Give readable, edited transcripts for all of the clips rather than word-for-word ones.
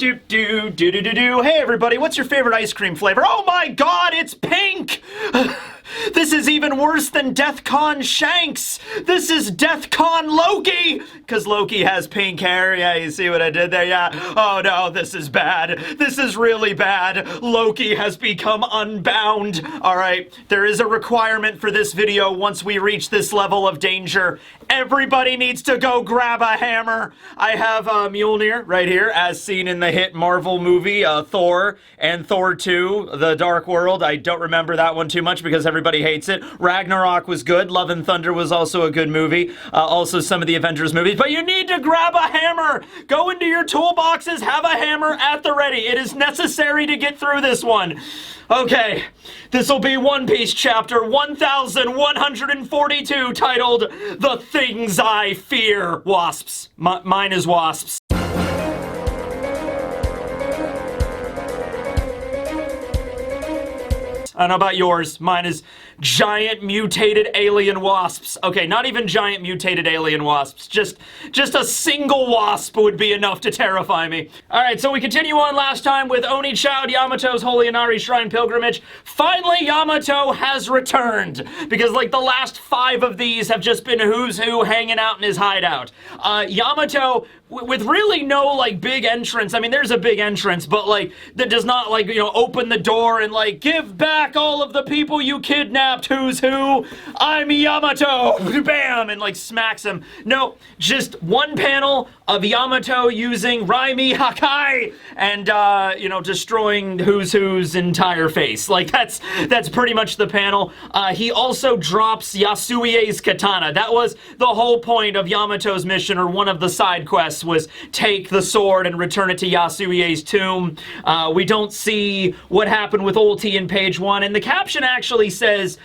Hey everybody, what's your favorite ice cream flavor? Oh my god, it's pink! This is even worse than DeathCon Shanks! This is DeathCon Loki! Because Loki has pink hair. Yeah, you see what I did there? Yeah. Oh no, this is bad. This is really bad. Loki has become unbound. Alright, there is a requirement for this video once we reach this level of danger. Everybody needs to go grab a hammer. I have Mjolnir right here, as seen in the hit Marvel movie, Thor, and Thor 2, The Dark World. I don't remember that one too much because everybody hates it. Ragnarok was good. Love and Thunder was also a good movie. Also some of the Avengers movies. But you need to grab a hammer! Go into your toolboxes, have a hammer at the ready. It is necessary to get through this one. Okay, this will be One Piece chapter 1142, titled The Things I Fear. Wasps. Mine is wasps. I don't know about yours. Mine is giant mutated alien wasps. Okay, not even giant mutated alien wasps. Just a single wasp would be enough to terrify me. Alright, so we continue on last time with Oni Child Yamato's Holy Inari Shrine Pilgrimage. Finally, Yamato has returned. Because, like, the last 5 of these have just been who's who hanging out in his hideout. Yamato, with really no, like, big entrance. I mean, there's a big entrance, but, like, that does not, like, you know, open the door and, like, give back all of the people you kidnapped. Who's who? I'm Yamato! Bam! And, like, smacks him. No, just one panel of Yamato using Raimi Hakai and, you know, destroying who's who's entire face. Like, that's pretty much the panel. He also drops Yasuie's katana. That was the whole point of Yamato's mission, or one of the side quests, was take the sword and return it to Yasuie's tomb. We don't see what happened with Ulti in page 1, and the caption actually says,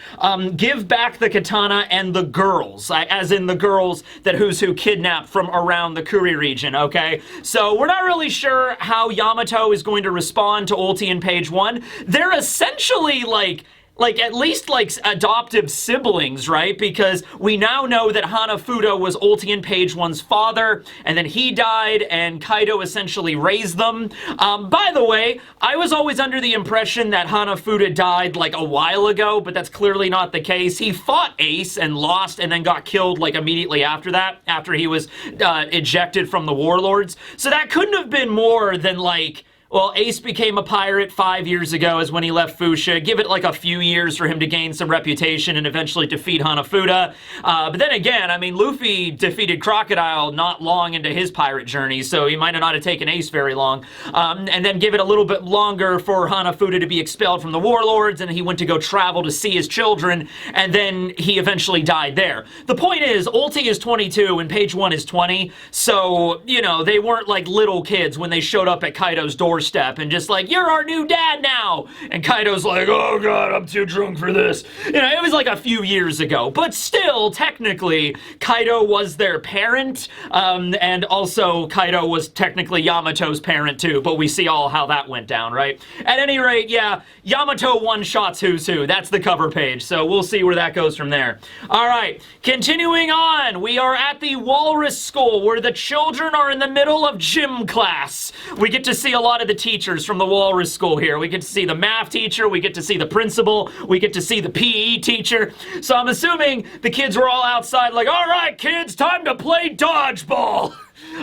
give back the katana and the girls, as in the girls that who's who kidnapped from around the Kuri region, okay? So we're not really sure how Yamato is going to respond to Ulti in page 1. They're essentially like at least like adoptive siblings, right? Because we now know that Hanafuda was Ulti in page 1's father, and then he died, and Kaido essentially raised them. By the way, I was always under the impression that Hanafuda died like a while ago, but that's clearly not the case. He fought Ace and lost, and then got killed like immediately after that, after he was ejected from the Warlords. So that couldn't have been more than like, well, Ace became a pirate 5 years ago is when he left Fuchsia. Give it like a few years for him to gain some reputation and eventually defeat Hanafuda. But then again, I mean, Luffy defeated Crocodile not long into his pirate journey, so he might not have taken Ace very long. And then give it a little bit longer for Hanafuda to be expelled from the Warlords, and he went to go travel to see his children, and then he eventually died there. The point is, Ulti is 22 and page 1 is 20, so, you know, they weren't like little kids when they showed up at Kaido's doorstep and just like, you're our new dad now! And Kaido's like, oh god, I'm too drunk for this. You know, it was like a few years ago, but still, technically, Kaido was their parent, and also Kaido was technically Yamato's parent too, but we see all how that went down, right? At any rate, yeah, Yamato one-shots who's who. That's the cover page, so we'll see where that goes from there. Alright, continuing on, we are at the Walrus School, where the children are in the middle of gym class. We get to see a lot of the teachers from the Walrus School here. We get to see the math teacher, we get to see the principal, we get to see the PE teacher. So I'm assuming the kids were all outside like, all right, kids, time to play dodgeball.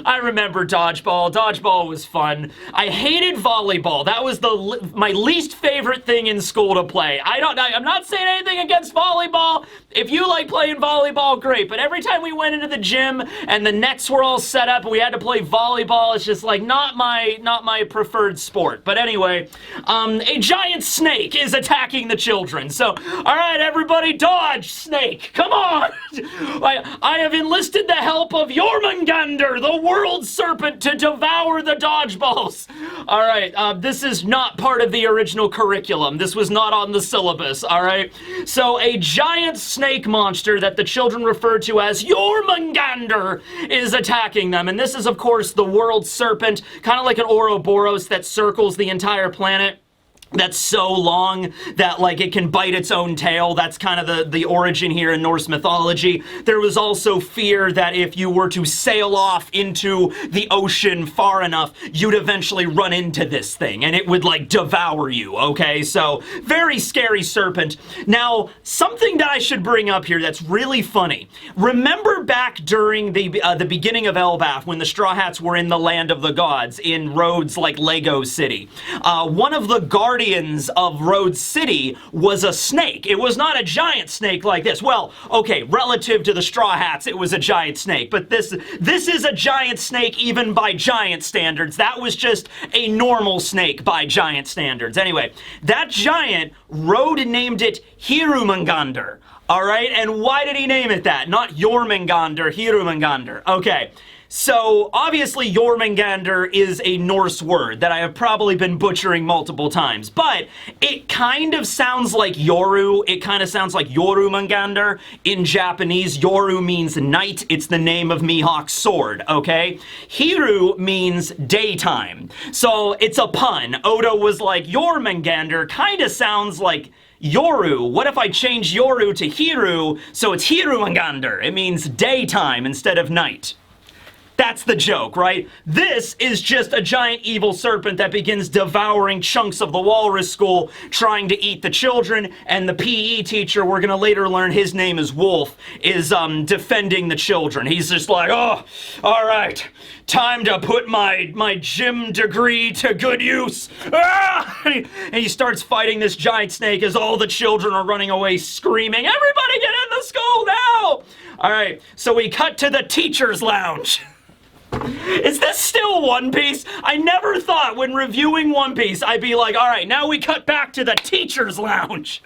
I remember dodgeball. Dodgeball was fun. I hated volleyball. That was my least favorite thing in school to play. I'm not saying anything against volleyball. If you like playing volleyball, great. But every time we went into the gym and the nets were all set up and we had to play volleyball, it's just like not my preferred sport. But anyway, a giant snake is attacking the children. So, all right, everybody, dodge, snake. Come on. I have enlisted the help of Jormungandr, the world serpent, to devour the dodgeballs. All right, this is not part of the original curriculum. This was not on the syllabus, all right? So a giant snake monster that the children refer to as Jormungandr is attacking them. And this is, of course, the world serpent, kind of like an Ouroboros that circles the entire planet. that's so long that, like, it can bite its own tail. That's kind of the origin here in Norse mythology. There was also fear that if you were to sail off into the ocean far enough, you'd eventually run into this thing, and it would, like, devour you, okay? So, very scary serpent. Now, something that I should bring up here that's really funny. Remember back during the beginning of Elbaf, when the Straw Hats were in the Land of the Gods, in Rhodes, like, Lego City? One of the guardians of Rhodes City was a snake. It was not a giant snake like this. Well, okay, relative to the Straw Hats, it was a giant snake, but this is a giant snake even by giant standards. That was just a normal snake by giant standards. Anyway, that giant, Rhodes named it Hirumangander. All right, and why did he name it that? Not Jormungandr, Hirumangander. Okay. So, obviously, Jormungandr is a Norse word that I have probably been butchering multiple times, but it kind of sounds like Yoru. It kind of sounds like Jormungandr in Japanese. Yoru means night. It's the name of Mihawk's sword, okay? Hiru means daytime. So, it's a pun. Oda was like, Jormungandr kind of sounds like Yoru. What if I change Yoru to Hiru, so it's Hirumangandr? It means daytime instead of night. That's the joke, right? This is just a giant evil serpent that begins devouring chunks of the Walrus School, trying to eat the children, and the PE teacher, we're gonna later learn his name is Wolf, is defending the children. He's just like, oh, all right, time to put my gym degree to good use. Ah! And he starts fighting this giant snake as all the children are running away screaming, everybody get in the school now! All right, so we cut to the teacher's lounge. Is this still One Piece? I never thought when reviewing One Piece I'd be like, all right, now we cut back to the teacher's lounge.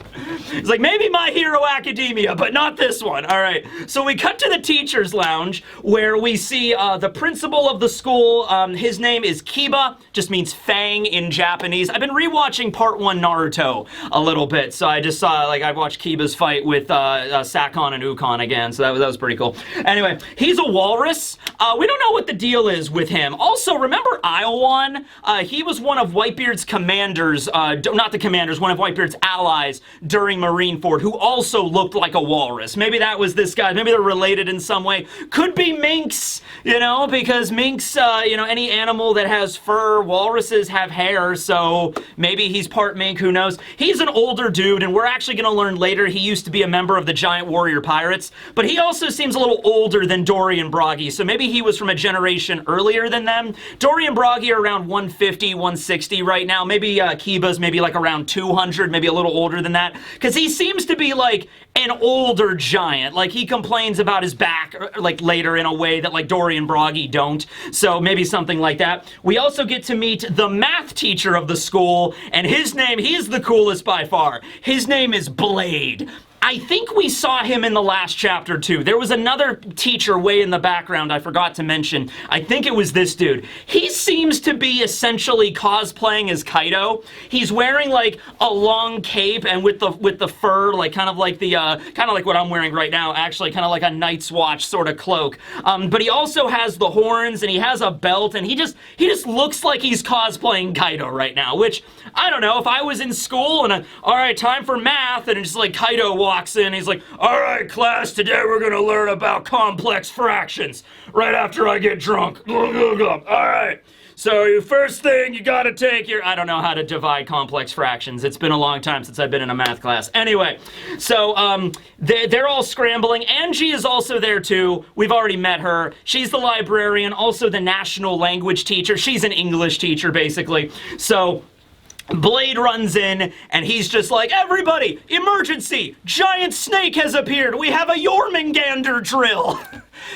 It's like, maybe My Hero Academia, but not this one. All right, so we cut to the teacher's lounge where we see the principal of the school. His name is Kiba, just means fang in Japanese. I've been rewatching Part 1 Naruto a little bit, so I just saw, like, I watched Kiba's fight with Sakon and Ukon again, so that was pretty cool. Anyway, he's a walrus. We don't know what the deal is with him. Also, remember Iowon? He was one of Whitebeard's commanders, not the commanders, one of Whitebeard's allies during Marineford, who also looked like a walrus. Maybe that was this guy. Maybe they're related in some way. Could be minks, you know, because minks, you know, any animal that has fur, walruses have hair, so maybe he's part mink, who knows? He's an older dude, and we're actually going to learn later he used to be a member of the Giant Warrior Pirates, but he also seems a little older than Dory and Broggy, so maybe he was from a generation earlier than them. Dory and Broggy are around 150, 160 right now. Maybe Kiba's maybe like around 200, maybe a little older than that. Because he seems to be like an older giant. Like, he complains about his back, like, later in a way that, like, Dory and Broggy don't. So maybe something like that. We also get to meet the math teacher of the school, and his name, he's the coolest by far. His name is Blade. I think we saw him in the last chapter, too. There was another teacher way in the background I forgot to mention. I think it was this dude. He seems to be essentially cosplaying as Kaido. He's wearing, like, a long cape and with the fur, like, kind of like what I'm wearing right now, actually, kind of like a Night's Watch sort of cloak. But he also has the horns, and he has a belt, and he just looks like he's cosplaying Kaido right now, which, I don't know, if I was in school and, all right, time for math, and it's just like Kaido walks in, he's like, all right, class, today we're gonna learn about complex fractions right after I get drunk. All right, so first thing you gotta take your, I don't know how to divide complex fractions. It's been a long time since I've been in a math class. Anyway, so they're all scrambling. Angie is also there too. We've already met her. She's the librarian, also the national language teacher. She's an English teacher, basically. So Blade runs in, and he's just like, everybody, emergency! Giant snake has appeared! We have a Jormungandr drill!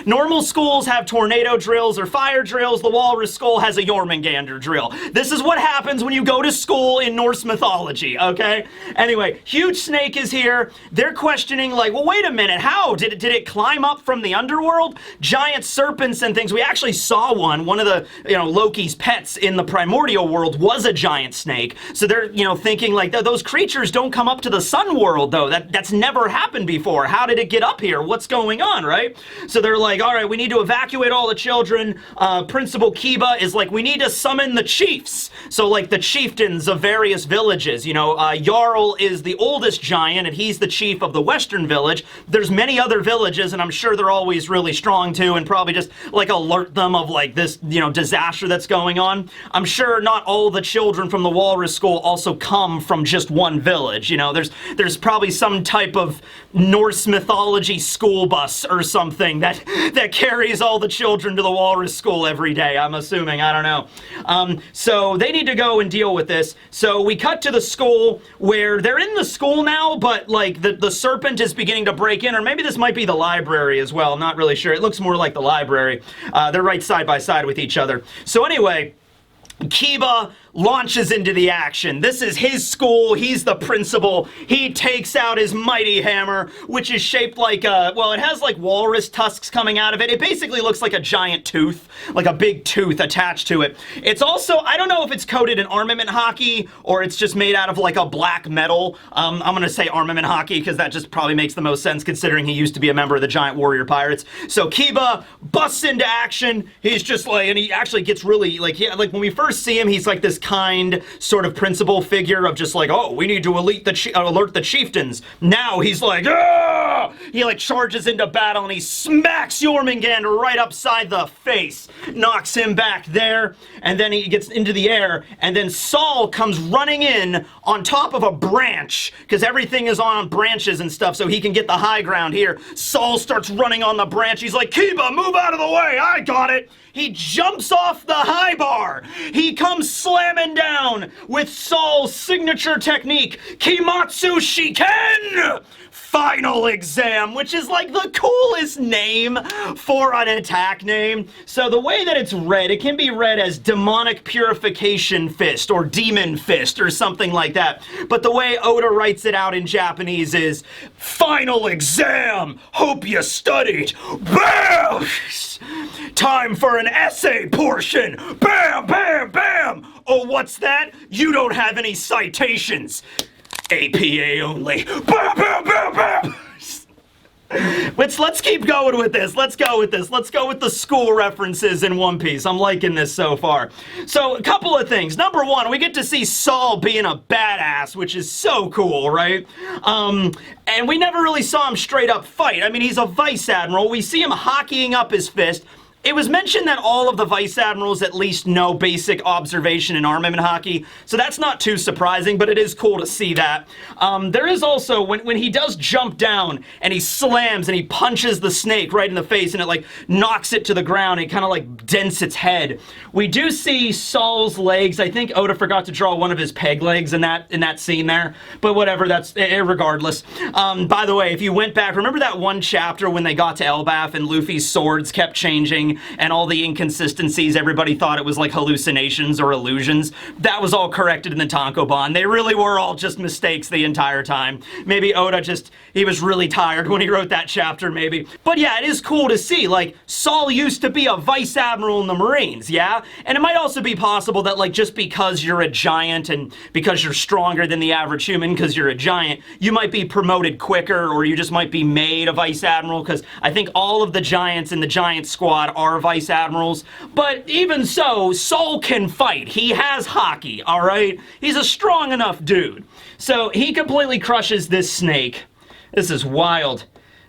Normal schools have tornado drills or fire drills. The Walrus School has a Jormungandr drill. This is what happens when you go to school in Norse mythology, okay? Anyway, huge snake is here. They're questioning, like, well, wait a minute, how? Did it climb up from the Underworld? Giant serpents and things. We actually saw one of the, you know, Loki's pets in the primordial world was a giant snake. So they're, you know, thinking, like, those creatures don't come up to the sun world, though. That's never happened before. How did it get up here? What's going on, right? So they're like, like, all right, we need to evacuate all the children. Principal Kiba is like, we need to summon the chiefs. So, like, the chieftains of various villages. You know, Jarl is the oldest giant, and he's the chief of the western village. There's many other villages, and I'm sure they're always really strong, too, and probably just, like, alert them of, like, this, you know, disaster that's going on. I'm sure not all the children from the Walrus School also come from just one village. You know, there's probably some type of Norse mythology school bus or something that carries all the children to the Walrus School every day, I'm assuming. I don't know. So they need to go and deal with this. So we cut to the school where they're in the school now, but like the serpent is beginning to break in, or maybe this might be the library as well. I'm not really sure. It looks more like the library. They're right side by side with each other. So anyway, Kiba launches into the action. This is his school. He's the principal. He takes out his mighty hammer, which is shaped like a, well, it has like walrus tusks coming out of it. It basically looks like a giant tooth, like a big tooth attached to it. It's also, I don't know if it's coated in armament hockey or it's just made out of like a black metal. I'm going to say armament hockey because that just probably makes the most sense considering he used to be a member of the Giant Warrior Pirates. So Kiba busts into action. He's just like, and he actually gets really, like, like when we first see him, he's like this kind sort of principal figure of just like, oh, we need to alert the chieftains. Now he's like, ah! He like charges into battle and he smacks Jormungand right upside the face, knocks him back there, and then he gets into the air, and then Saul comes running in on top of a branch, because everything is on branches and stuff, so he can get the high ground here. Saul starts running on the branch. He's like, Kiba, move out of the way, I got it. He jumps off the high bar. He comes slamming down with Saul's signature technique, Kimatsu Shiken! Final Exam, which is like the coolest name for an attack name. So the way that it's read, it can be read as Demonic Purification Fist or Demon Fist or something like that. But the way Oda writes it out in Japanese is Final Exam! Hope you studied! Bam! Time for an essay portion! Bam, bam, bam! Oh, what's that? You don't have any citations. APA only. Bam, bam, bam, bam! Let's keep going with this. Let's go with this. Let's go with the school references in One Piece. I'm liking this so far. So, a couple of things. Number one, we get to see Saul being a badass, which is so cool, right? And we never really saw him straight up fight. I mean, he's a vice admiral. We see him hockeying up his fist. It was mentioned that all of the vice admirals at least know basic observation and armament hockey, so that's not too surprising, but it is cool to see that. There is also, when he does jump down and he slams and he punches the snake right in the face and it like knocks it to the ground and kind of like dents its head, we do see Saul's legs. I think Oda forgot to draw one of his peg legs in that scene there, but whatever, that's regardless. By the way, if you went back, remember that one chapter when they got to Elbaf and Luffy's swords kept changing and all the inconsistencies, everybody thought it was like hallucinations or illusions? That was all corrected in the Tankobon. They really were all just mistakes the entire time. Maybe Oda he was really tired when he wrote that chapter, maybe. But yeah, it is cool to see, like, Saul used to be a vice admiral in the Marines, yeah? And it might also be possible that, like, just because you're a giant and because you're stronger than the average human because you're a giant, you might be promoted quicker or you just might be made a vice admiral, because I think all of the giants in the giant squad are vice admirals. But even so, Saul can fight. He has hockey, all right? He's a strong enough dude. So he completely crushes this snake. This is wild.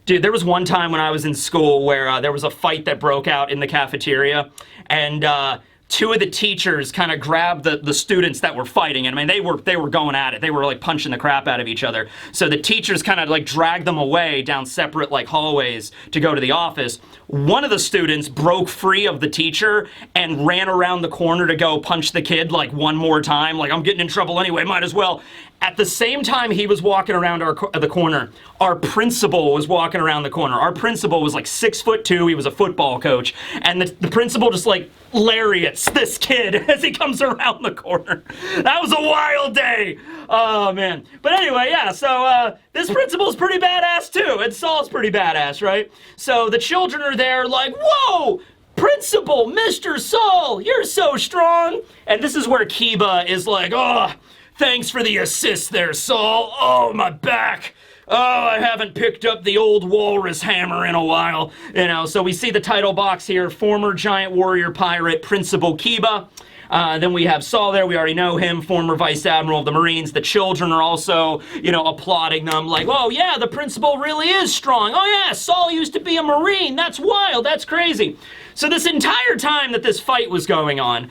Dude, there was one time when I was in school where there was a fight that broke out in the cafeteria, and two of the teachers kind of grabbed the students that were fighting, and I mean, they were going at it. They were like punching the crap out of each other. So the teachers kind of like dragged them away down separate like hallways to go to the office. One of the students broke free of the teacher and ran around the corner to go punch the kid like one more time. Like, I'm getting in trouble anyway, might as well. At the same time he was walking around the corner, our principal was walking around the corner. Our principal was like 6'2". He was a football coach. And the principal just like lariats this kid as he comes around the corner. That was a wild day. Oh, man. But anyway, yeah, so this principal's pretty badass too. And Saul's pretty badass, right? So the children are there like, whoa! Principal, Mr. Saul, you're so strong. And this is where Kiba is like, oh, thanks for the assist there, Saul. Oh, my back. oh, I haven't picked up the old walrus hammer in a while. You know, so we see the title box here, former giant warrior pirate Principal Kiba. Then we have Saul there. We already know him, former Vice Admiral of the Marines. The children are also, you know, applauding them like, oh, yeah, the principal really is strong. Oh, yeah, Saul used to be a Marine. That's wild. That's crazy. So this entire time that this fight was going on,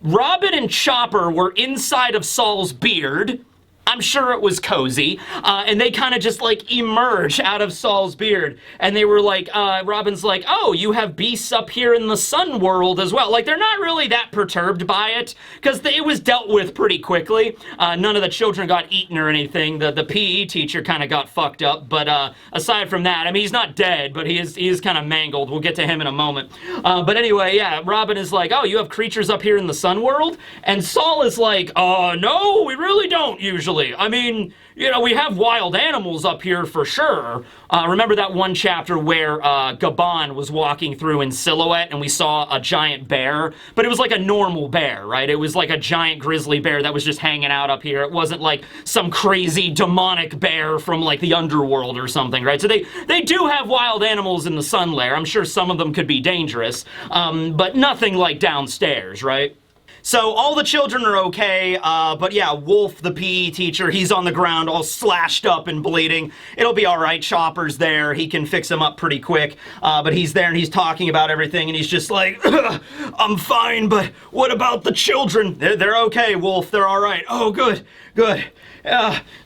Robin and Chopper were inside of Saul's beard. I'm sure it was cozy, and they kind of just, like, emerge out of Saul's beard, and they were like, Robin's like, oh, you have beasts up here in the sun world as well. Like, they're not really that perturbed by it, because it was dealt with pretty quickly. None of the children got eaten or anything. The PE teacher kind of got fucked up, but aside from that, I mean, he's not dead, but he is kind of mangled. We'll get to him in a moment. But anyway, yeah, Robin is like, oh, you have creatures up here in the sun world? And Saul is like, no, we really don't usually. I mean, you know, we have wild animals up here for sure. Remember that one chapter where Gabon was walking through in silhouette and we saw a giant bear? But it was like a normal bear, right? It was like a giant grizzly bear that was just hanging out up here. It wasn't like some crazy demonic bear from like the Underworld or something, right? So they do have wild animals in the sun lair. I'm sure some of them could be dangerous, but nothing like downstairs, right? So all the children are okay, but yeah, Wolf, the PE teacher, he's on the ground all slashed up and bleeding. It'll be all right. Chopper's there. He can fix him up pretty quick. But he's there and he's talking about everything and he's just like, I'm fine, but what about the children? They're okay, Wolf. They're all right. Oh, good, good.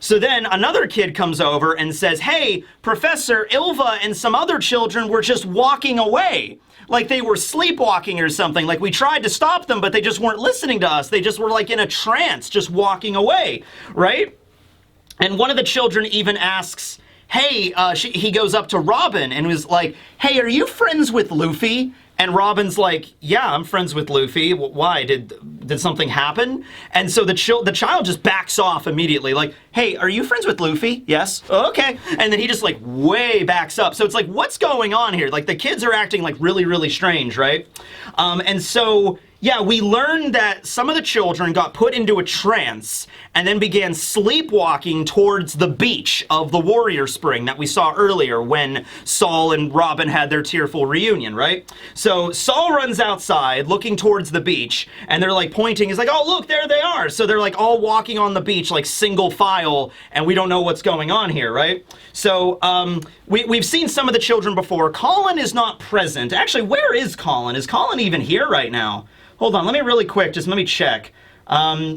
So then another kid comes over and says, hey, Professor, Ilva and some other children were just walking away. Like they were sleepwalking or something. Like we tried to stop them, but they just weren't listening to us. They just were like in a trance, just walking away, right? And one of the children even asks, hey, he goes up to Robin and was like, hey, are you friends with Luffy? And Robin's like, yeah, I'm friends with Luffy. Why? Did something happen? And so the child just backs off immediately, like, hey, are you friends with Luffy? Yes. Oh, okay. And then he just like way backs up. So it's like, what's going on here? Like the kids are acting like really, really strange, right? And so yeah, we learned that some of the children got put into a trance and then began sleepwalking towards the beach of the Warrior Spring that we saw earlier when Saul and Robin had their tearful reunion, right? So Saul runs outside looking towards the beach and they're like pointing. He's like, oh, look, there they are. So they're like all walking on the beach like single file and we don't know what's going on here, right? So we've seen some of the children before. Colin is not present. Actually, where is Colin? Is Colin even here right now? Hold on, let me really quick, just let me check.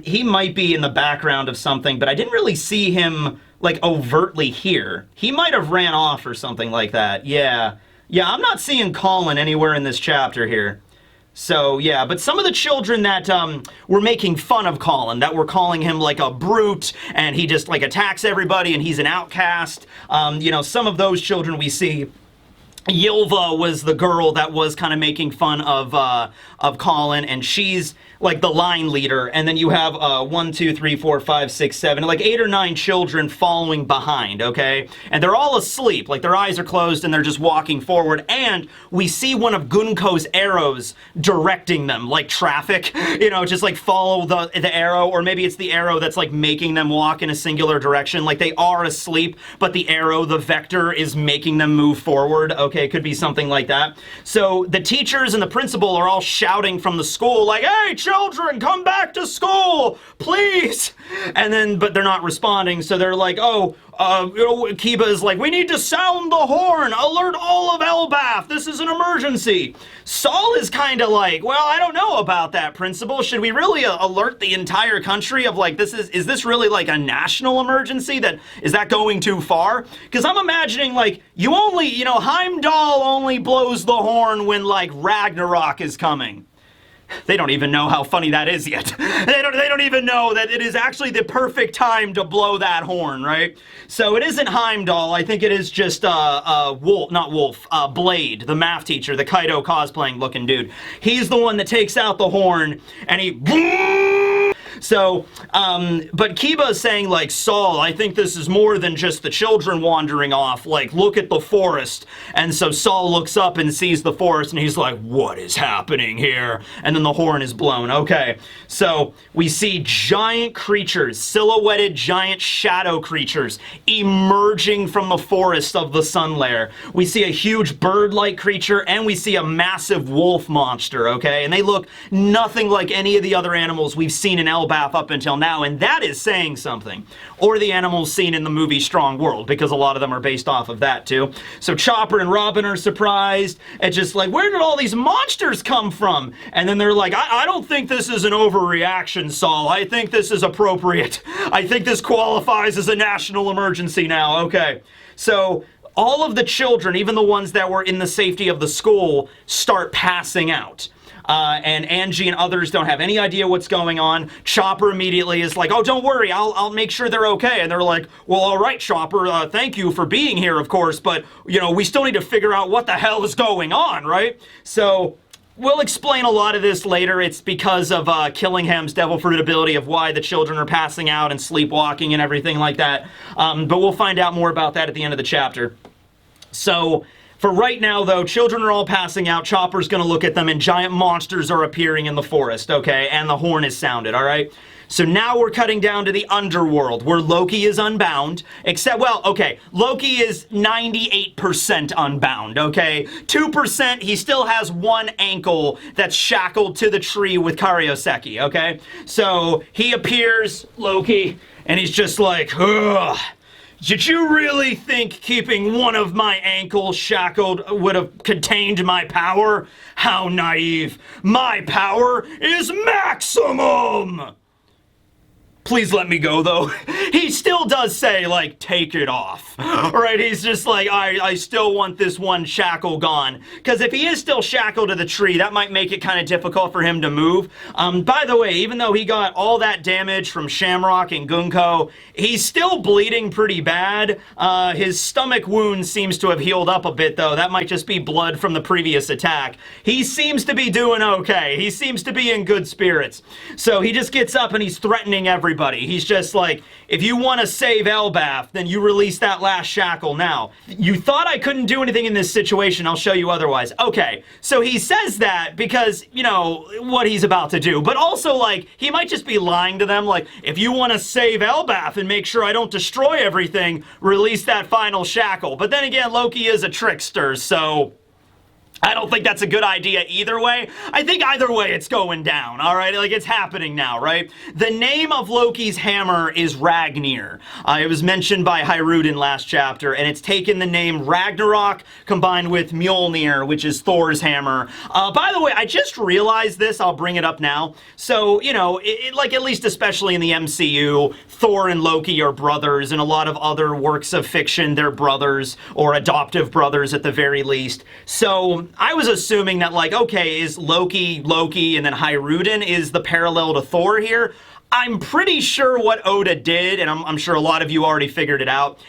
He might be in the background of something, but I didn't really see him, like, overtly here. He might have ran off or something like that. Yeah. Yeah, I'm not seeing Colin anywhere in this chapter here. So, yeah, but some of the children that were making fun of Colin, that were calling him, like, a brute, and he just, like, attacks everybody, and he's an outcast, you know, some of those children we see. Ylva was the girl that was kind of making fun of Colin, and she's like the line leader, and then you have 1, 2, 3, 4, 5, 6, 7, like 8 or 9 children following behind, okay? And they're all asleep, like their eyes are closed and they're just walking forward, and we see one of Gunko's arrows directing them, like traffic, you know, just like follow the arrow, or maybe it's the arrow that's like making them walk in a singular direction, like they are asleep, but the arrow, the vector, is making them move forward, okay? It could be something like that. So the teachers and the principal are all shouting from the school, like, hey, children, come back to school, please. And then, but they're not responding, so they're like, oh, you know, Kiba is like, we need to sound the horn, alert all of Elbaf, this is an emergency. Saul is kind of like, well, I don't know about that, principal. Should we really alert the entire country of like, is this really like a national emergency? Is that going too far? Because I'm imagining like, you only, you know, Heimdall only blows the horn when like Ragnarok is coming. They don't even know how funny that is yet. They don't even know that it is actually the perfect time to blow that horn, right? So it isn't Heimdall. I think it is just Blade, the math teacher, the Kaido cosplaying looking dude. He's the one that takes out the horn and he So, but Kiba is saying, like, Saul, I think this is more than just the children wandering off. Like, look at the forest. And so Saul looks up and sees the forest, and he's like, what is happening here? And then the horn is blown. Okay, so we see giant creatures, silhouetted giant shadow creatures emerging from the forest of the sun lair. We see a huge bird-like creature, and we see a massive wolf monster, okay? And they look nothing like any of the other animals we've seen in Elbaf up until now, and that is saying something. Or the animals seen in the movie Strong World, because a lot of them are based off of that too. So Chopper and Robin are surprised at just like, where did all these monsters come from? And then they're like, I don't think this is an overreaction, Saul. I think this is appropriate. I think this qualifies as a national emergency now. Okay. So all of the children, even the ones that were in the safety of the school, start passing out. And Angie and others don't have any idea what's going on. Chopper immediately is like, oh, don't worry, I'll make sure they're okay. And they're like, well, all right, Chopper, thank you for being here, of course, but, you know, we still need to figure out what the hell is going on, right? So we'll explain a lot of this later. It's because of Killingham's devil fruit ability of why the children are passing out and sleepwalking and everything like that. But we'll find out more about that at the end of the chapter. So for right now, though, children are all passing out. Chopper's going to look at them, and giant monsters are appearing in the forest, okay? And the horn is sounded, all right? So now we're cutting down to the Underworld, where Loki is unbound, except, well, okay, Loki is 98% unbound, okay? 2%, he still has one ankle that's shackled to the tree with Karyoseki, okay? So he appears, Loki, and he's just like, ugh. Did you really think keeping one of my ankles shackled would have contained my power? How naive. My power is maximum! Please let me go, though. He still does say, like, take it off. Right? He's just like, I still want this one shackle gone. Because if he is still shackled to the tree, that might make it kind of difficult for him to move. By the way, even though he got all that damage from Shamrock and Gunko, he's still bleeding pretty bad. His stomach wound seems to have healed up a bit, though. That might just be blood from the previous attack. He seems to be doing okay. He seems to be in good spirits. So he just gets up and he's threatening everybody. He's just like, if you want to save Elbaf, then you release that last shackle now. You thought I couldn't do anything in this situation, I'll show you otherwise. Okay, so he says that because, you know, what he's about to do. But also, like, he might just be lying to them, like, if you want to save Elbaf and make sure I don't destroy everything, release that final shackle. But then again, Loki is a trickster, so I don't think that's a good idea either way. I think either way it's going down, all right? Like, it's happening now, right? The name of Loki's hammer is Ragnir. It was mentioned by Hyrudin last chapter, and it's taken the name Ragnarok combined with Mjolnir, which is Thor's hammer. By the way, I just realized this. I'll bring it up now. So, you know, like, at least especially in the MCU, Thor and Loki are brothers. In a lot of other works of fiction, they're brothers, or adoptive brothers at the very least. So I was assuming that, like, okay, is Loki, and then Hyrudin is the parallel to Thor here? I'm pretty sure what Oda did, and I'm sure a lot of you already figured it out,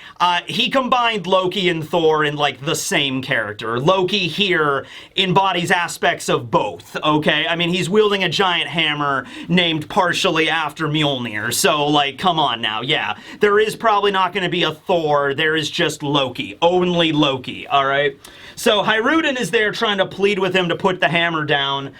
he combined Loki and Thor in, like, the same character. Loki here embodies aspects of both, okay? I mean, he's wielding a giant hammer named partially after Mjolnir, so, like, come on now, yeah. There is probably not going to be a Thor, there is just Loki. Only Loki, alright? So Hyrudin is there trying to plead with him to put the hammer down.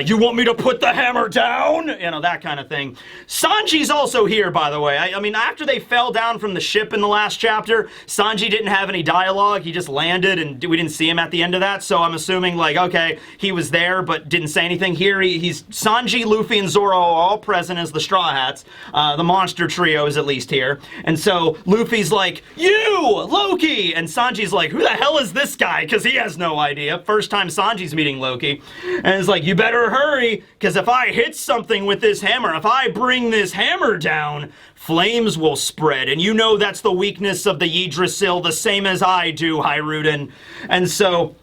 You want me to put the hammer down? You know, that kind of thing. Sanji's also here, by the way. I mean, after they fell down from the ship in the last chapter, Sanji didn't have any dialogue. He just landed, and we didn't see him at the end of that, so I'm assuming, like, okay, he was there, but didn't say anything. Here, he's Sanji, Luffy, and Zoro all present as the Straw Hats. The monster trio is at least here. And so Luffy's like, you, Loki! And Sanji's like, who the hell is this guy? Because he has no idea. First time Sanji's meeting Loki. And it's like, you better hurry, because if I hit something with this hammer, if I bring this hammer down, flames will spread. And you know that's the weakness of the Yggdrasil, the same as I do, Hyrudin. And so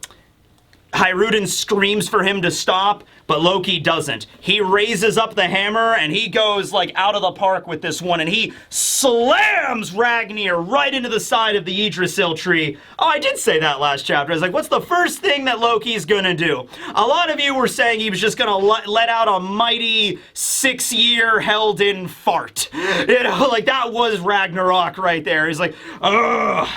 Hyrudin screams for him to stop, but Loki doesn't. He raises up the hammer and he goes like out of the park with this one and he slams Ragnir right into the side of the Yggdrasil tree. Oh, I did say that last chapter. I was like, what's the first thing that Loki's gonna do? A lot of you were saying he was just gonna let out a mighty 6-year held-in fart. You know, like that was Ragnarok right there. He's like, ugh.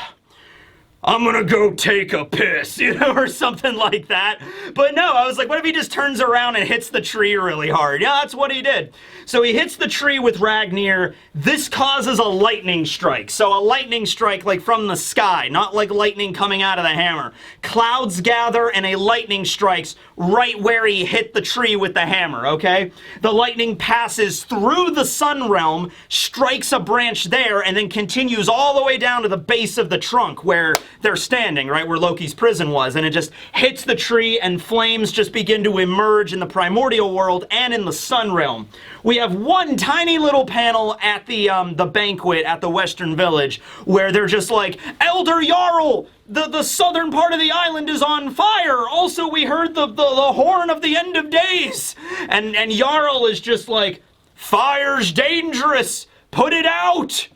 I'm gonna go take a piss, you know, or something like that. But no, I was like, what if he just turns around and hits the tree really hard? Yeah, that's what he did. So he hits the tree with Ragnir. This causes a lightning strike. So a lightning strike like from the sky, not like lightning coming out of the hammer. Clouds gather and a lightning strikes right where he hit the tree with the hammer, okay? The lightning passes through the sun realm, strikes a branch there, and then continues all the way down to the base of the trunk where they're standing, right, where Loki's prison was, and it just hits the tree and flames just begin to emerge in the primordial world and in the sun realm. We have one tiny little panel at the banquet at the Western Village where they're just like, Elder Jarl, the southern part of the island is on fire. Also, we heard the horn of the end of days. And Jarl is just like, fire's dangerous. Put it out.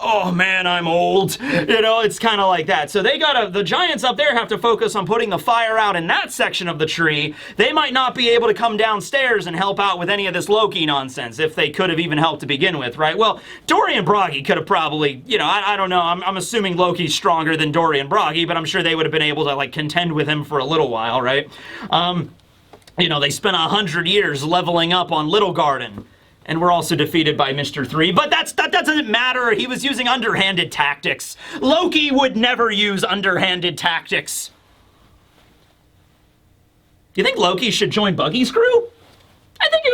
Oh man, I'm old. You know, it's kind of like that. So the giants up there have to focus on putting the fire out in that section of the tree. They might not be able to come downstairs and help out with any of this Loki nonsense, if they could have even helped to begin with, right? Well, Dorian Bragi could have probably, you know, I don't know. I'm assuming Loki's stronger than Dorian Bragi, but I'm sure they would have been able to like contend with him for a little while, right? You know, they spent 100 years leveling up on Little Garden. And we're also defeated by Mr. 3, but that doesn't matter. He was using underhanded tactics. Loki would never use underhanded tactics. Do you think Loki should join Buggy's crew? I think it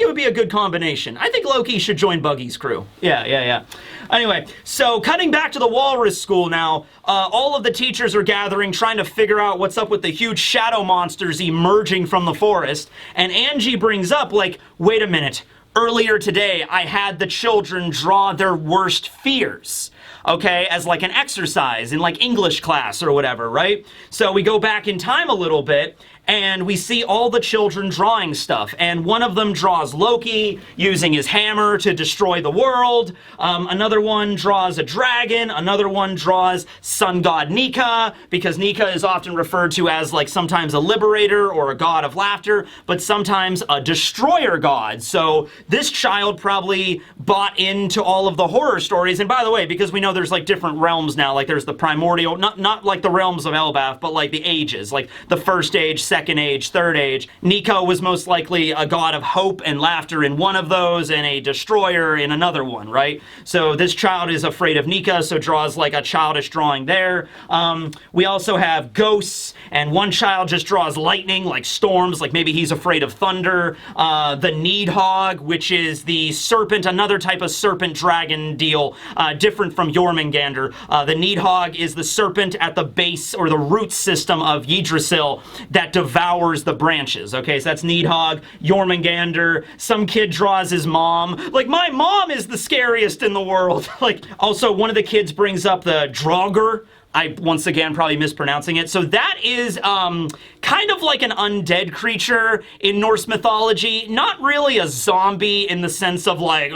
would be a good combination. I think Loki should join Buggy's crew. Yeah. Anyway, so cutting back to the Walrus School now, all of the teachers are gathering, trying to figure out what's up with the huge shadow monsters emerging from the forest. And Angie brings up, like, wait a minute. Earlier today, I had the children draw their worst fears, okay, as like an exercise in like English class or whatever, right? So we go back in time a little bit, and we see all the children drawing stuff. And one of them draws Loki using his hammer to destroy the world. Another one draws a dragon. Another one draws sun god Nika, because Nika is often referred to as like sometimes a liberator or a god of laughter, but sometimes a destroyer god. So this child probably bought into all of the horror stories. And by the way, because we know there's like different realms now, like there's the primordial, not like the realms of Elbaf, but like the ages, like the first age, second age, third age. Nico was most likely a god of hope and laughter in one of those and a destroyer in another one, right? So this child is afraid of Nika, so draws like a childish drawing there. We also have ghosts, and one child just draws lightning, like storms, like maybe he's afraid of thunder. The Needhog, which is the serpent, another type of serpent dragon deal, different from Jormungandr. The Needhog is the serpent at the base or the root system of Yggdrasil that devours the branches. Okay, so that's Needhog, Jormungandr. Some kid draws his mom. Like, my mom is the scariest in the world. Like, also, one of the kids brings up the Draugr. I, once again, probably mispronouncing it. So that is kind of like an undead creature in Norse mythology. Not really a zombie in the sense of like,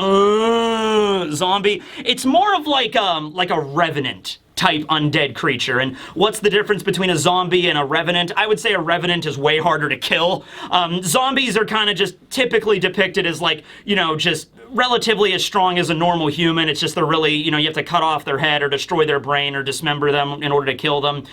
zombie. It's more of like a revenant type undead creature. And what's the difference between a zombie and a revenant? I would say a revenant is way harder to kill. Zombies are kind of just typically depicted as like, you know, just relatively as strong as a normal human. It's just they're really, you know, you have to cut off their head or destroy their brain or dismember them in order to kill them.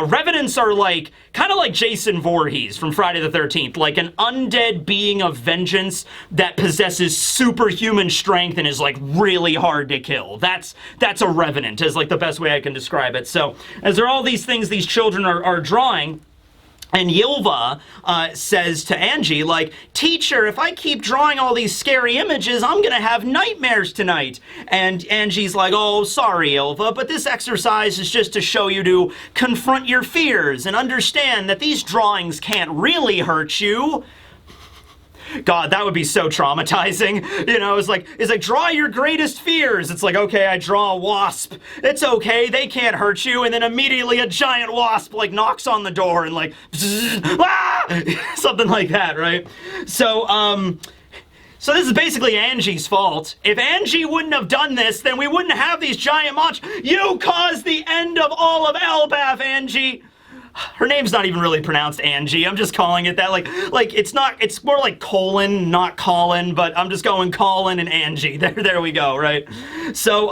Revenants are like, kind of like Jason Voorhees from Friday the 13th, like an undead being of vengeance that possesses superhuman strength and is like really hard to kill. That's a revenant, is like the best way I can describe it. So as there are all these things these children are drawing, and Ylva says to Angie, like, teacher, if I keep drawing all these scary images, I'm going to have nightmares tonight. And Angie's like, oh, sorry, Ylva, but this exercise is just to show you to confront your fears and understand that these drawings can't really hurt you. God, that would be so traumatizing. You know, it's like draw your greatest fears. It's like, okay, I draw a wasp. It's okay, they can't hurt you. And then immediately a giant wasp like knocks on the door and like, something like that, right? So this is basically Angie's fault. If Angie wouldn't have done this, then we wouldn't have these giant monsters. You caused the end of all of Elbaf, Angie. Her name's not even really pronounced Angie. I'm just calling it that. Like it's more like Colin, not Colin, but I'm just going Colin and Angie. There we go, right? So,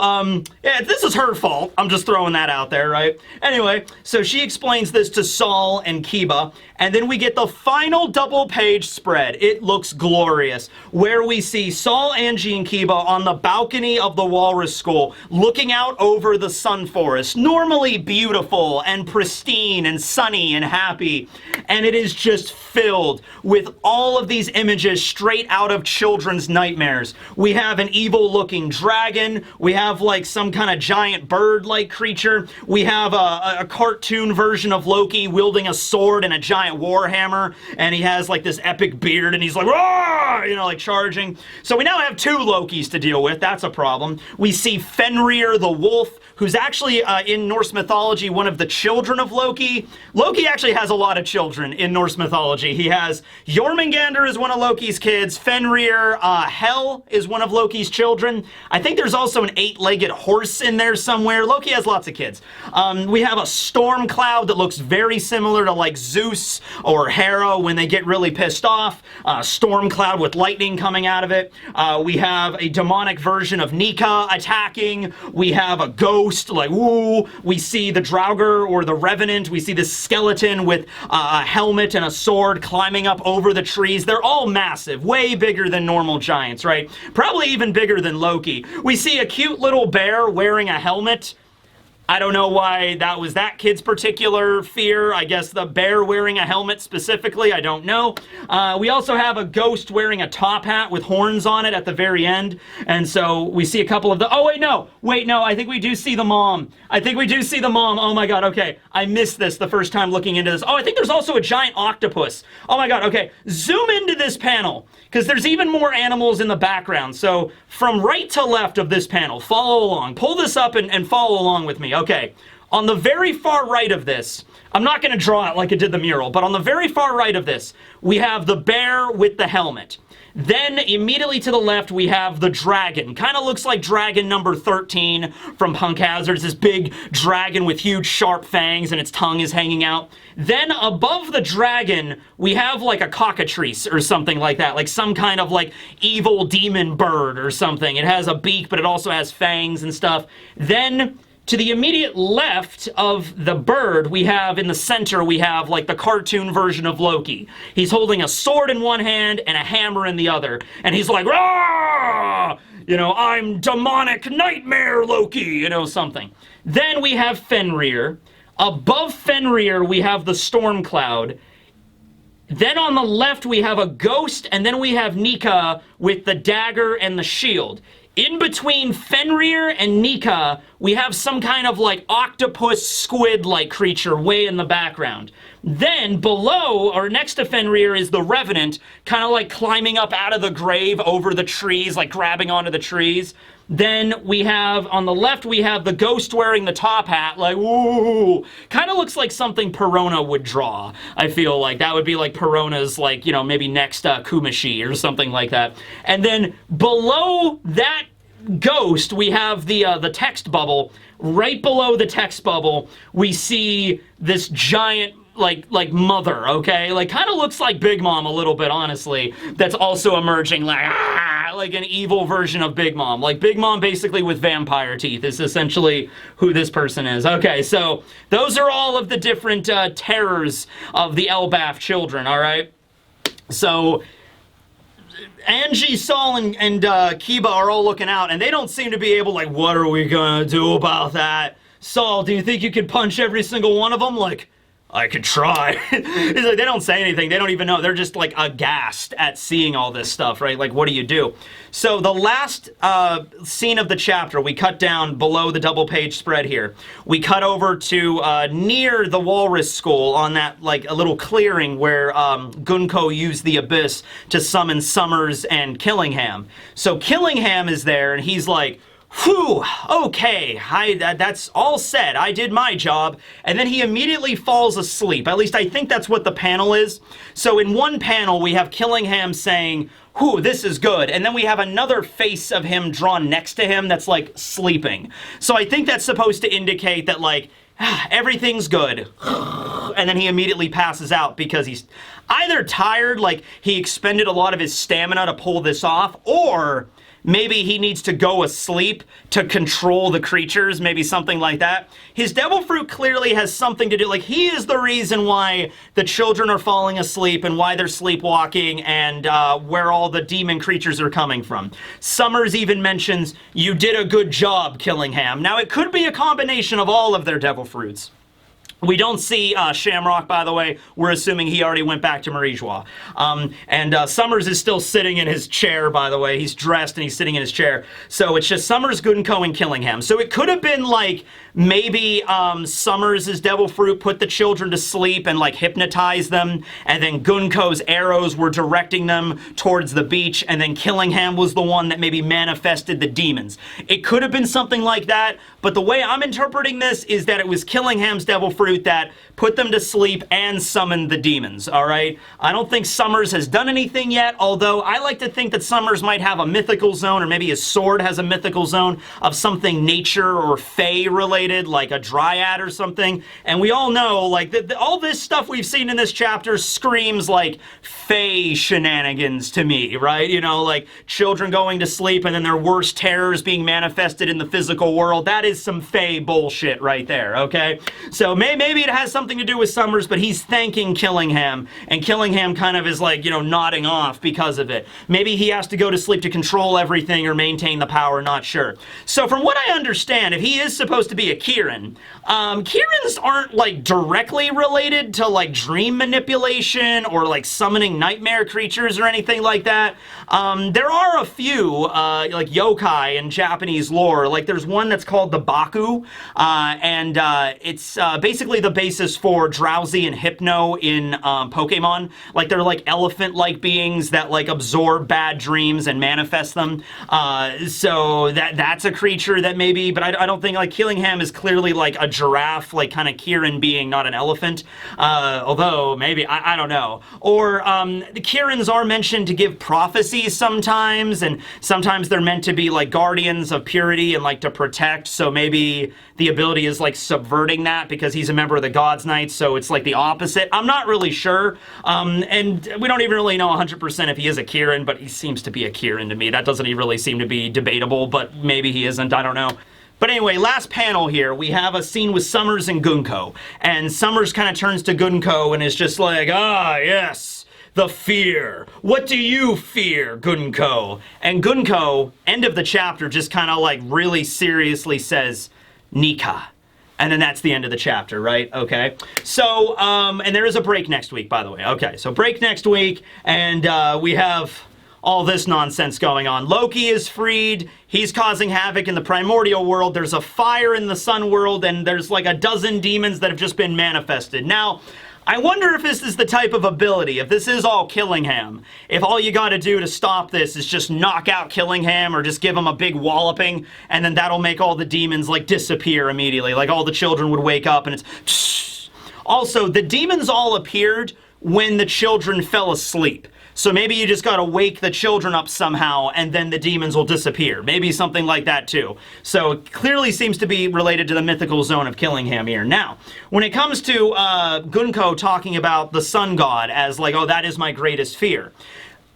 yeah, this is her fault. I'm just throwing that out there, right? Anyway, so she explains this to Saul and Kiba, and then we get the final double-page spread. It looks glorious, where we see Saul, Angie, and Kiba on the balcony of the Walrus School, looking out over the sun forest, normally beautiful and pristine and sunny and happy, and it is just filled with all of these images straight out of children's nightmares. We have an evil-looking dragon. We have like some kind of giant bird-like creature. We have a cartoon version of Loki wielding a sword and a giant warhammer, and he has like this epic beard, and he's like, "Roar!" You know, like charging. So we now have two Lokis to deal with. That's a problem. We see Fenrir the wolf, who's actually in Norse mythology one of the children of Loki. Loki actually has a lot of children in Norse mythology. He has Jormungandr is one of Loki's kids. Fenrir, Hel is one of Loki's children. I think there's also an 8-legged horse in there somewhere. Loki has lots of kids. We have a storm cloud that looks very similar to like Zeus or Hera when they get really pissed off. Storm cloud with lightning coming out of it. We have a demonic version of Nika attacking. We have a ghost, like, woo. We see the Draugr or the Revenant. We see this skeleton with a helmet and a sword climbing up over the trees. They're all massive, way bigger than normal giants, right? Probably even bigger than Loki. We see a cute little bear wearing a helmet. I don't know why that was that kid's particular fear. I guess the bear wearing a helmet specifically, I don't know. We also have a ghost wearing a top hat with horns on it at the very end. And so we see a couple of the... Oh, wait, no, I think we do see the mom. Oh my god, okay. I missed this the first time looking into this. Oh, I think there's also a giant octopus. Oh my god, okay. Zoom into this panel, because there's even more animals in the background. So from right to left of this panel, follow along. Pull this up and follow along with me. Okay, on the very far right of this, I'm not going to draw it like it did the mural, but on the very far right of this, we have the bear with the helmet. Then immediately to the left, we have the dragon. Kind of looks like dragon number 13 from Punk Hazards, this big dragon with huge sharp fangs and its tongue is hanging out. Then above the dragon, we have like a cockatrice or something like that, like some kind of like evil demon bird or something. It has a beak, but it also has fangs and stuff. Then to the immediate left of the bird, we have, in the center, we have like the cartoon version of Loki. He's holding a sword in one hand and a hammer in the other. And he's like, "Rah! You know, I'm demonic nightmare Loki," you know, something. Then we have Fenrir. Above Fenrir, we have the storm cloud. Then on the left, we have a ghost, and then we have Nika with the dagger and the shield. In between Fenrir and Nika, we have some kind of like octopus squid-like creature way in the background. Then below, or next to Fenrir, is the Revenant, kind of like climbing up out of the grave over the trees, like grabbing onto the trees. Then we have, on the left, we have the ghost wearing the top hat, like, woo! Kind of looks like something Perona would draw, I feel like. That would be like Perona's, like, you know, maybe next Kumashi or something like that. And then below that ghost, we have the text bubble. Right below the text bubble, we see this giant like mother, okay? Like, kind of looks like Big Mom a little bit, honestly. That's also emerging like an evil version of Big Mom. Like Big Mom basically with vampire teeth is essentially who this person is. Okay, so those are all of the different terrors of the Elbaf children, all right? So Angie, Saul, and Kiba are all looking out, and they don't seem to be able, like, what are we gonna do about that? Saul, do you think you could punch every single one of them? Like, I could try. It's like they don't say anything. They don't even know. They're just like aghast at seeing all this stuff, right? Like, what do you do? So the last scene of the chapter, we cut down below the double page spread here. We cut over to near the Walrus School on that, like, a little clearing where Gunko used the Abyss to summon Summers and Killingham. So Killingham is there, and he's like, whew, okay, that's all said. I did my job. And then he immediately falls asleep. At least I think that's what the panel is. So in one panel, we have Killingham saying, whew, this is good. And then we have another face of him drawn next to him that's like sleeping. So I think that's supposed to indicate that like, everything's good. And then he immediately passes out because he's either tired, like he expended a lot of his stamina to pull this off, or maybe he needs to go asleep to control the creatures, maybe something like that. His devil fruit clearly has something to do, like he is the reason why the children are falling asleep and why they're sleepwalking and where all the demon creatures are coming from. Summers even mentions, you did a good job, Killingham. Now it could be a combination of all of their devil fruits. We don't see Shamrock, by the way. We're assuming he already went back to Marijois. And Summers is still sitting in his chair, by the way. He's dressed and he's sitting in his chair. So it's just Summers, Gunko, and Killingham. So it could have been like maybe Summers' devil fruit put the children to sleep and like hypnotized them. And then Gunko's arrows were directing them towards the beach. And then Killingham was the one that maybe manifested the demons. It could have been something like that. But the way I'm interpreting this is that it was Killingham's devil fruit that put them to sleep and summoned the demons, all right? I don't think Summers has done anything yet, although I like to think that Summers might have a mythical zone, or maybe his sword has a mythical zone of something nature or fae related, like a dryad or something. And we all know, like, all this stuff we've seen in this chapter screams like fae shenanigans to me, right? You know, like children going to sleep and then their worst terrors being manifested in the physical world. That is some fae bullshit right there, okay? So maybe it has something to do with Summers, but he's thanking Killingham, and Killingham kind of is like, you know, nodding off because of it. Maybe he has to go to sleep to control everything or maintain the power, not sure. So from what I understand, if he is supposed to be a Kieran, Kierans aren't like directly related to like dream manipulation or like summoning nightmare creatures or anything like that. There are a few like yokai in Japanese lore. Like there's one that's called the Baku, and it's basically the basis for Drowsy and Hypno in Pokemon. Like they're like elephant-like beings that like absorb bad dreams and manifest them. So that's a creature that maybe, but I don't think like Killingham is clearly like a giraffe, like kind of Kieran being, not an elephant. Although maybe, I don't know. Or the Kierans are mentioned to give prophecies sometimes, and sometimes they're meant to be like guardians of purity and like to protect. So maybe the ability is like subverting that because he's a member of the Gods Knights, so it's like the opposite. I'm not really sure, and we don't even really know 100% if he is a Kieran, but he seems to be a Kieran to me. That doesn't even really seem to be debatable, but maybe he isn't, I don't know. But anyway, last panel here, we have a scene with Summers and Gunko, and Summers kind of turns to Gunko and is just like, ah, yes, the fear. What do you fear, Gunko? And Gunko, end of the chapter, just kind of like really seriously says, Nika. And then that's the end of the chapter, right? Okay. So, and there is a break next week, by the way. Okay, so break next week, and we have all this nonsense going on. Loki is freed. He's causing havoc in the primordial world. There's a fire in the sun world, and there's like a dozen demons that have just been manifested. Now, I wonder if this is the type of ability, if this is all Killingham, if all you gotta do to stop this is just knock out Killingham or just give him a big walloping, and then that'll make all the demons like disappear immediately. Like all the children would wake up and it's... Also, the demons all appeared when the children fell asleep. So maybe you just gotta wake the children up somehow and then the demons will disappear. Maybe something like that too. So it clearly seems to be related to the mythical zone of Killingham here. Now, when it comes to Gunko talking about the sun god as like, oh, that is my greatest fear.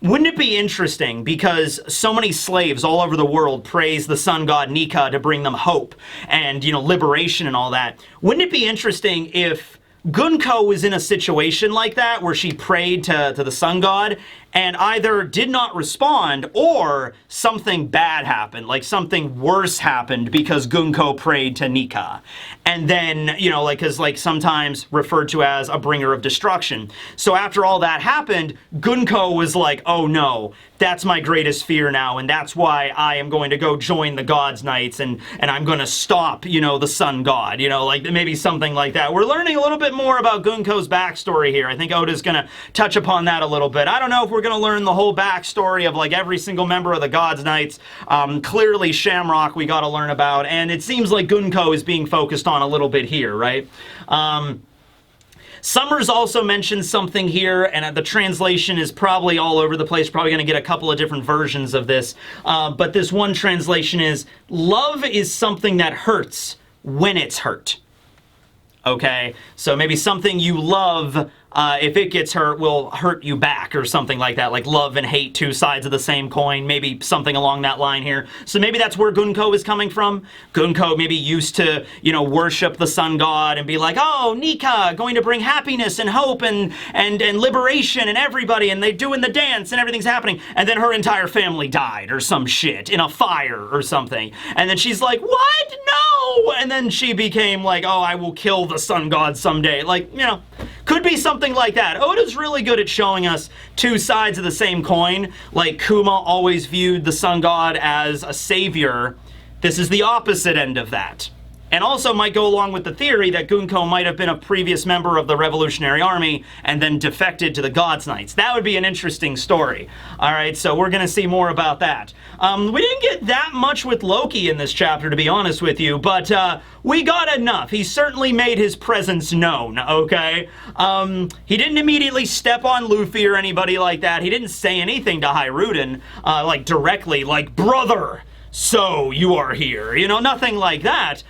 Wouldn't it be interesting, because so many slaves all over the world praise the sun god Nika to bring them hope and, you know, liberation and all that. Wouldn't it be interesting if Gunko was in a situation like that where she prayed to the sun god and either did not respond or something bad happened, like something worse happened because Gunko prayed to Nika. And then, you know, like, because like sometimes referred to as a bringer of destruction. So after all that happened, Gunko was like, oh no, that's my greatest fear now, and that's why I am going to go join the God's Knights, and I'm going to stop, you know, the Sun God, you know, like maybe something like that. We're learning a little bit more about Gunko's backstory here. I think Oda's going to touch upon that a little bit. I don't know if we're going to learn the whole backstory of like every single member of the God's Knights. Clearly Shamrock we got to learn about, and it seems like Gunko is being focused on a little bit here, right? Summers also mentions something here, and the translation is probably all over the place. Probably going to get a couple of different versions of this. But this one translation is, love is something that hurts when it's hurt. Okay? So maybe something you love, if it gets hurt, will hurt you back or something like that. Like love and hate, two sides of the same coin. Maybe something along that line here. So maybe that's where Gunko is coming from. Gunko maybe used to, you know, worship the sun god and be like, oh, Nika, going to bring happiness and hope and liberation and everybody, and they're doing the dance and everything's happening. And then her entire family died or some shit in a fire or something. And then she's like, what? No! And then she became like, oh, I will kill the sun god someday. Like, you know, could be something like that. Oda's really good at showing us two sides of the same coin. Like Kuma always viewed the sun god as a savior. This is the opposite end of that. And also might go along with the theory that Gunko might have been a previous member of the Revolutionary Army and then defected to the God's Knights. That would be an interesting story. Alright, so we're going to see more about that. We didn't get that much with Loki in this chapter, to be honest with you, but we got enough. He certainly made his presence known, okay? He didn't immediately step on Luffy or anybody like that. He didn't say anything to Hiruden, like directly, like, brother! So, you are here. You know, nothing like that.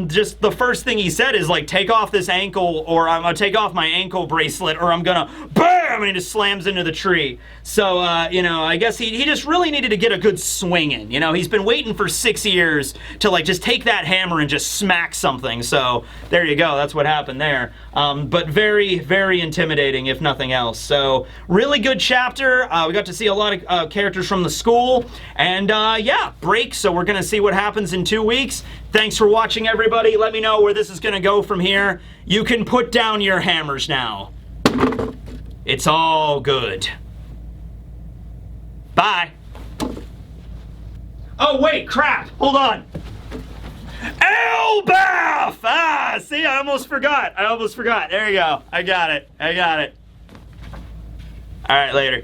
Just the first thing he said is like, take off this ankle, or I'm gonna take off my ankle bracelet, or I'm gonna BAM! And he just slams into the tree. So, you know, I guess he just really needed to get a good swing in. You know, he's been waiting for 6 years to like just take that hammer and just smack something. So, there you go. That's what happened there. But very, very intimidating, if nothing else. So, really good chapter. We got to see a lot of characters from the school. And, yeah, break. So we're going to see what happens in 2 weeks. Thanks for watching, everybody. Let me know where this is going to go from here. You can put down your hammers now. It's all good. Bye. Oh, wait, crap. Hold on. Elbath! Ah, see, I almost forgot. There you go. I got it. All right, later.